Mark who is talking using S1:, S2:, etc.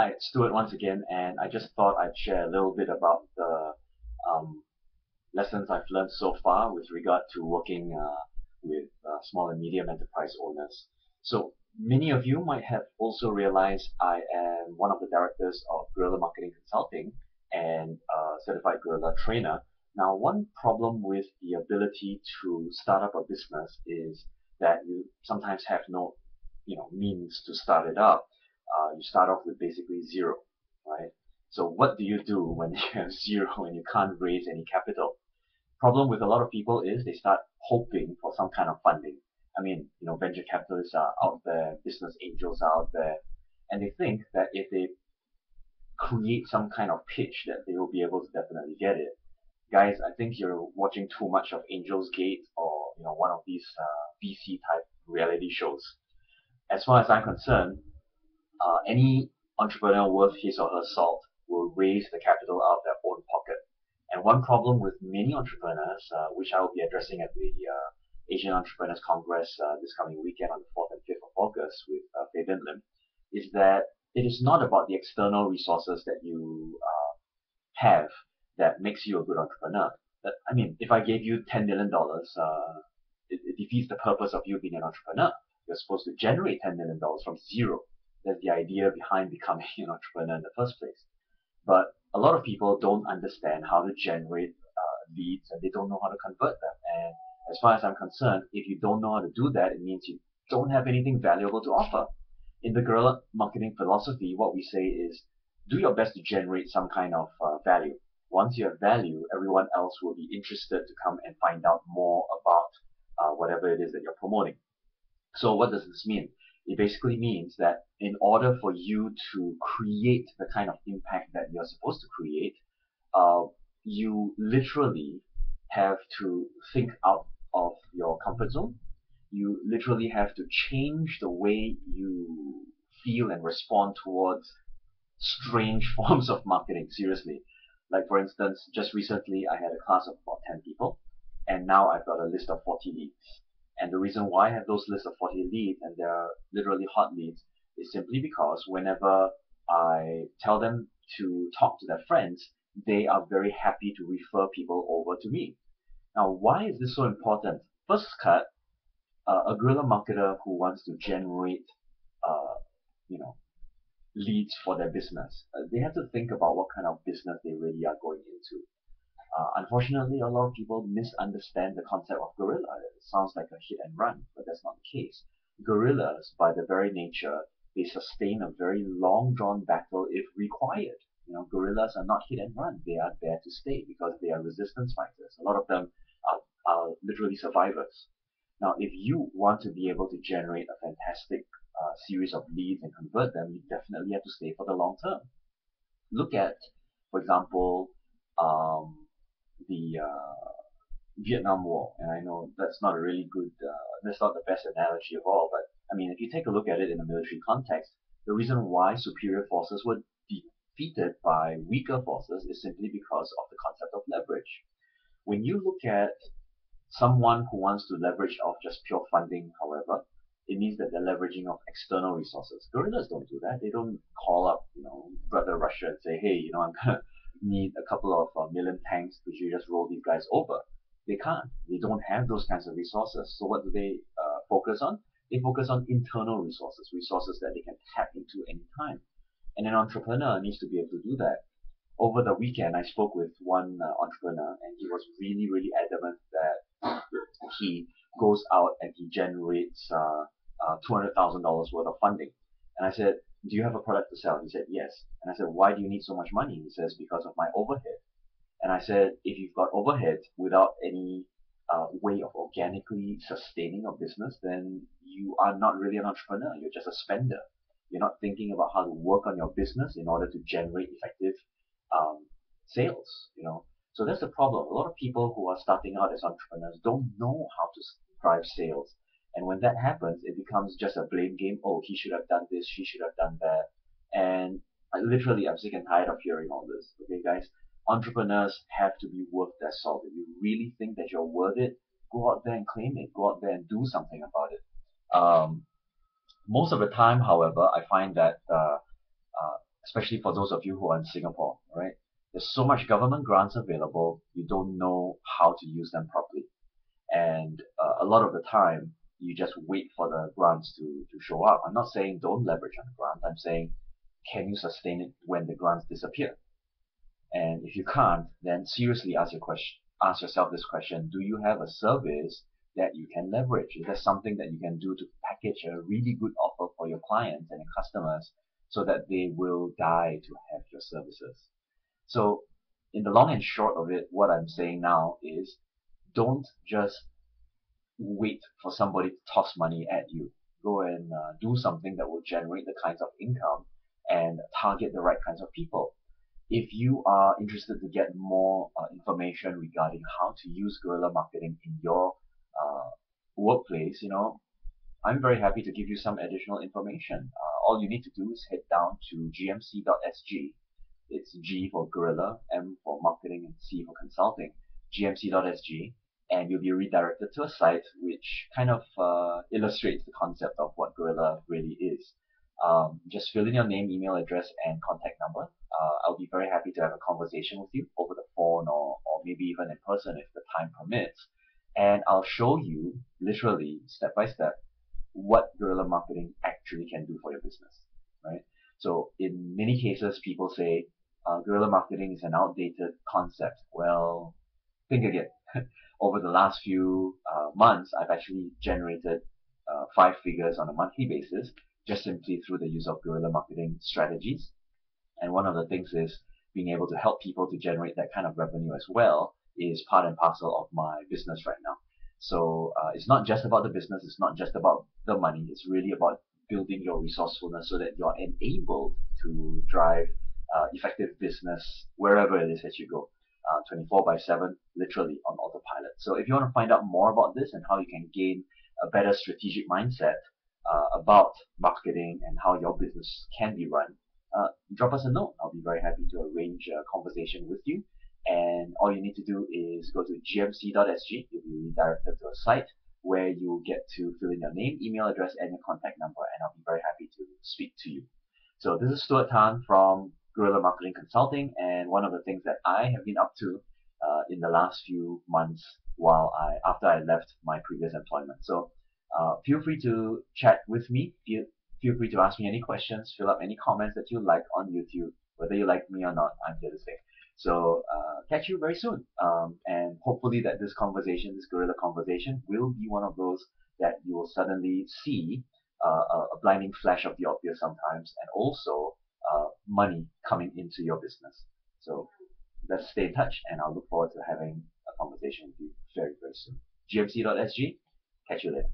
S1: Hi, it's Stuart once again, and I just thought I'd share a little bit about the um, lessons I've learned so far with regard to working with small and medium enterprise owners. So many of you might have also realized I am one of the directors of Guerrilla Marketing Consulting and certified Guerrilla trainer. Now, one problem with the ability to start up a business is that you sometimes have no, means to start it up. You start off with basically zero, right? So what do you do when you have zero and you can't raise any capital? Problem with a lot of people is they start hoping for some kind of funding. I mean, venture capitalists are out there, business angels are out there, and they think that if they create some kind of pitch that they will be able to definitely get it. Guys, I think you're watching too much of Angel's Gate or one of these VC type reality shows. As far as I'm concerned, any entrepreneur worth his or her salt will raise the capital out of their own pocket. And one problem with many entrepreneurs, which I will be addressing at the Asian Entrepreneurs Congress this coming weekend on the 4th and 5th of August with Fabian Lim, is that it is not about the external resources that you have that makes you a good entrepreneur. I mean, if I gave you $10 million, it defeats the purpose of you being an entrepreneur. You're supposed to generate $10 million from zero. That's the idea behind becoming an entrepreneur in the first place. But a lot of people don't understand how to generate leads and they don't know how to convert them. And as far as I'm concerned, if you don't know how to do that, it means you don't have anything valuable to offer. In the guerrilla marketing philosophy, what we say is do your best to generate some kind of value. Once you have value, everyone else will be interested to come and find out more about whatever it is that you're promoting. So what does this mean? It basically means that in order for you to create the kind of impact that you're supposed to create, uh, you literally have to think out of your comfort zone. You literally have to change the way you feel and respond towards strange forms of marketing. Seriously. Like, for instance, just recently I had a class of about 10 people, and now I've got a list of 40 leads. And the reason why I have those lists of 40 leads, and they're literally hot leads, is simply because whenever I tell them to talk to their friends, they are very happy to refer people over to me. Now, why is this so important? First cut, a guerrilla marketer who wants to generate, uh, you know, leads for their business, they have to think about what kind of business they really are going into. Unfortunately, a lot of people misunderstand the concept of guerrilla. It sounds like a hit and run, but that's not the case. Guerrillas, by their very nature, they sustain a very long drawn battle if required. Guerrillas are not hit and run. They are there to stay because they are resistance fighters. A lot of them are literally survivors. Now, if you want to be able to generate a fantastic series of leads and convert them, you definitely have to stay for the long term. Look at, for example, um, the Vietnam War, and I know that's not a really good, that's not the best analogy of all, but I mean, if you take a look at it in a military context, the reason why superior forces were defeated by weaker forces is simply because of the concept of leverage. When you look at someone who wants to leverage off just pure funding, however, it means that they're leveraging off external resources. Guerrillas don't do that. They don't call up, brother Russia and say, hey, I'm gonna need a couple of million tanks. Could you just roll these guys over? They can't. They don't have those kinds of resources. So what do they focus on? They focus on internal resources, resources that they can tap into any time. And an entrepreneur needs to be able to do that. Over the weekend, I spoke with one entrepreneur, and he was really, really adamant that he goes out and he generates $200,000 worth of funding. And I said, do you have a product to sell? He said, yes. And I said, why do you need so much money? He says, because of my overhead. And I said, if you've got overhead without any way of organically sustaining a business, then you are not really an entrepreneur. You're just a spender. You're not thinking about how to work on your business in order to generate effective sales. So that's the problem. A lot of people who are starting out as entrepreneurs don't know how to drive sales. And when that happens, it becomes just a blame game. Oh, he should have done this, she should have done that. And I'm sick and tired of hearing all this. Okay, guys? Entrepreneurs have to be worth their salt. If you really think that you're worth it, go out there and claim it. Go out there and do something about it. Most of the time, however, I find that especially for those of you who are in Singapore, right? There's so much government grants available, you don't know how to use them properly. And a lot of the time, you just wait for the grants to show up. I'm not saying don't leverage on the grant. I'm saying, can you sustain it when the grants disappear? And if you can't, then seriously ask yourself this question: do you have a service that you can leverage? Is there something that you can do to package a really good offer for your clients and your customers so that they will die to have your services? So, in the long and short of it, what I'm saying now is don't just wait for somebody to toss money at you. Go and do something that will generate the kinds of income and target the right kinds of people. If you are interested to get more information regarding how to use guerrilla marketing in your workplace, I'm very happy to give you some additional information. All you need to do is head down to gmc.sg. It's G for Guerrilla, M for Marketing, and C for Consulting, gmc.sg, and you'll be redirected to a site which kind of illustrates the concept of what Guerrilla really is. Just fill in your name, email address, and contact number. I'll be very happy to have a conversation with you over the phone or maybe even in person if the time permits. And I'll show you, literally, step by step, what guerrilla marketing actually can do for your business, right? So in many cases, people say guerrilla marketing is an outdated concept. Well, think again. Over the last few months, I've actually generated five figures on a monthly basis just simply through the use of guerrilla marketing strategies. And one of the things is being able to help people to generate that kind of revenue as well is part and parcel of my business right now. So it's not just about the business, it's not just about the money, it's really about building your resourcefulness so that you're enabled to drive effective business wherever it is that you go. 24 by 7, literally on autopilot. So if you want to find out more about this and how you can gain a better strategic mindset about marketing and how your business can be run, drop us a note. I'll be very happy to arrange a conversation with you. And all you need to do is go to gmc.sg. You'll be redirected to a site where you'll get to fill in your name, email address, and your contact number, and I'll be very happy to speak to you. So this is Stuart Tan from Guerrilla Marketing Consulting, and one of the things that I have been up to in the last few months after I left my previous employment. So feel free to chat with me. Feel free to ask me any questions, fill up any comments that you like on YouTube, whether you like me or not. I'm here to stay. So catch you very soon, and hopefully that this conversation, this guerrilla conversation, will be one of those that you will suddenly see a blinding flash of the obvious sometimes, and also money coming into your business. So let's stay in touch, and I'll look forward to having a conversation with you very, very soon. gmc.sg. Catch you later.